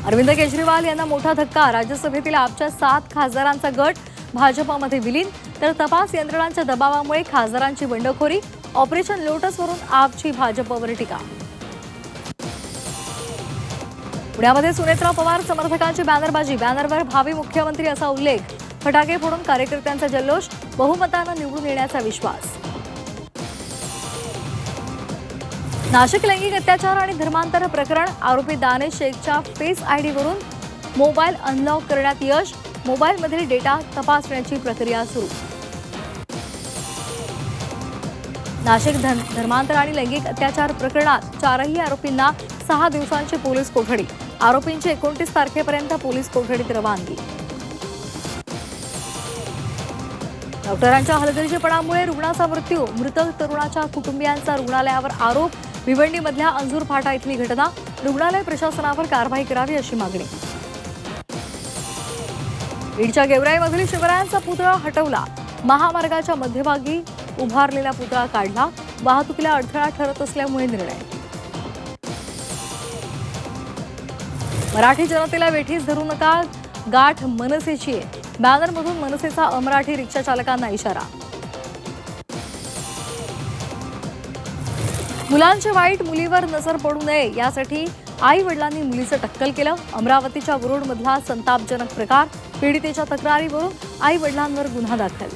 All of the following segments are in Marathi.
अरविंद केजरीवाल यांना मोठा धक्का। राज्यसभेतील आपच्या 7 खासदारांचा गट भाजपमध्ये विलीन, तर तपास यंत्रणांच्या दबावामुळे खासदारांची बंडखोरी। ऑपरेशन लोटसवरून आपची भाजपवर टीका। पुण्यामध्ये सुनेत्रा पवार समर्थकांची बॅनरबाजी, बॅनरवर भावी मुख्यमंत्री असा उल्लेख। फटाके फोडून कार्यकर्त्यांचा जल्लोष, बहुमतानं निवडून येण्याचा विश्वास। नाशिक लैंगिक अत्याचार आणि धर्मांतर प्रकरण, आरोपी दानेश शेखच्या फेस आयडीवरून मोबाईल अनलॉक करण्यात यश। मोबाईलमधील डेटा तपासण्याची प्रक्रिया सुरू। नाशिक धर्मांतर आणि लैंगिक अत्याचार प्रकरणात 4ही आरोपींना 6 दिवसांची पोलीस कोठडी। आरोपींची 29 तारखेपर्यंत पोलीस कोठडीत रवानगी। डॉक्टरांच्या हलगर्जीपणामुळे रुग्णाचा मृत्यू, मृत तरुणाच्या कुटुंबियांचा रुग्णालयावर आरोप। भिवंडीमधल्या अंजूर फाटा इथली घटना, रुग्णालय प्रशासनावर कारवाई करावी अशी मागणी। बीडच्या गेवराईमधील शिवरायांचा पुतळा हटवला, महामार्गाच्या मध्यभागी उभारलेला पुतळा काढला। वाहतुकीला अडथळा ठरत असल्यामुळे निर्णय। मराठी जनतेला वेठीस धरू नका, गाठ मनसेची आहे। बॅनरमधून मनसेचा अमराठी रिक्षा चालकांना इशारा। मुलांचे वाईट मुलीवर नजर पडू नये यासाठी आई वडिलांनी मुलीचं टक्कल केलं। अमरावतीच्या वरुडमधला संतापजनक प्रकार, पीडितेच्या तक्रारीवरून आई वडिलांवर गुन्हा दाखल।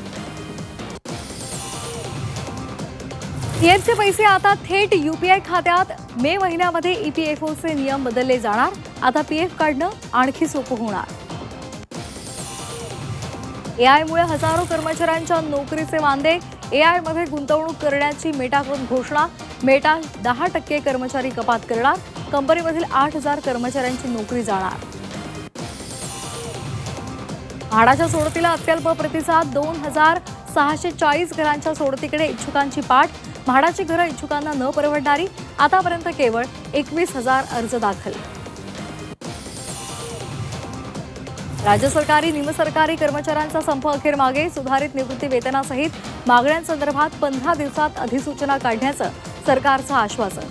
पीएफचे पैसे आता थेट यूपीआय खात्यात। मे महिन्यामध्ये ईपीएफओचे नियम बदलले जाणार। आता पीएफ काढणं आणखी सोपं होणार। एआयमुळे हजारो कर्मचाऱ्यांच्या नोकरीचे वांदे, एआयमध्ये गुंतवणूक करण्याची मेटाकडून घोषणा। मेटा 10% कर्मचारी कपात करणार, कंपनीमधील 8000 कर्मचाऱ्यांची नोकरी जाणार। म्हाडाच्या सोडतीला अत्यल्प प्रतिसाद, 2640 घरांच्या सोडतीकडे इच्छुकांची पाठ। म्हाडाची घरं इच्छुकांना न परवडणारी, आतापर्यंत केवळ 21,000 अर्ज दाखल। राज्य सरकारी निमसरकारी कर्मचाऱ्यांचा संप अखेर मागे, सुधारित निवृत्ती वेतनासहित मागण्यांसंदर्भात 15 दिवसात अधिसूचना काढण्याचं सरकारचं आश्वासन।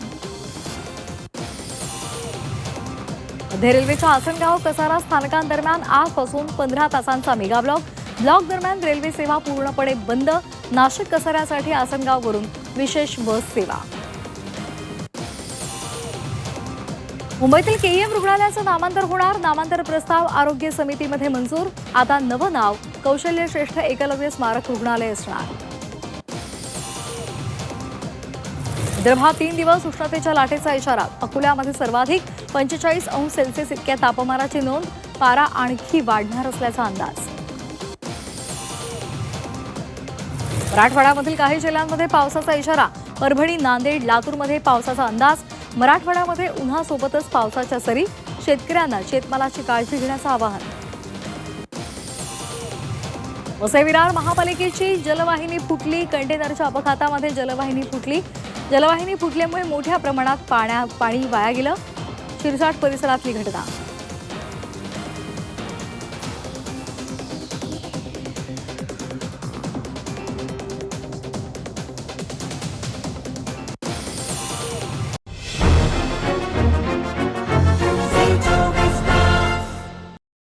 मध्य रेल्वेच्या आसनगाव कसारा स्थानकांदरम्यान आजपासून 15 तासांचा मेगा ब्लॉक दरम्यान रेल्वे सेवा पूर्णपणे बंद। नाशिक कसाऱ्यासाठी आसनगाववरून विशेष बस सेवा। मुंबईतील केईएम रुग्णालयाचं नामांतर होणार, नामांतर प्रस्ताव आरोग्य समितीमध्ये मंजूर। आता नवं नाव कौशल्यश्रेष्ठ एकलव्य स्मारक रुग्णालय असणार। विदर्भात 3 दिवस उष्णतेच्या लाटेचा इशारा, अकोल्यामध्ये सर्वाधिक 45 अंश सेल्सिअस इतक्या तापमानाची नोंद। पारा आणखी वाढणार असल्याचा अंदाज। मराठवाड्यामधील काही जिल्ह्यांमध्ये पावसाचा इशारा, परभणी, नांदेड, लातूरमध्ये पावसाचा अंदाज। मराठवाड्यामध्ये उन्हासोबतच पावसाच्या सरी, शेतकऱ्यांना शेतमालाची काळजी घेण्याचं आवाहन। वसई विरार महापालिकेची जलवाहिनी फुटली, कंटेनरच्या अपघातामध्ये जलवाहिनी फुटली। जलवाहिनी फुटल्यामुळे मोठ्या प्रमाणात पाणी वाया गेलं। शिरसाट परिसरातली घटना।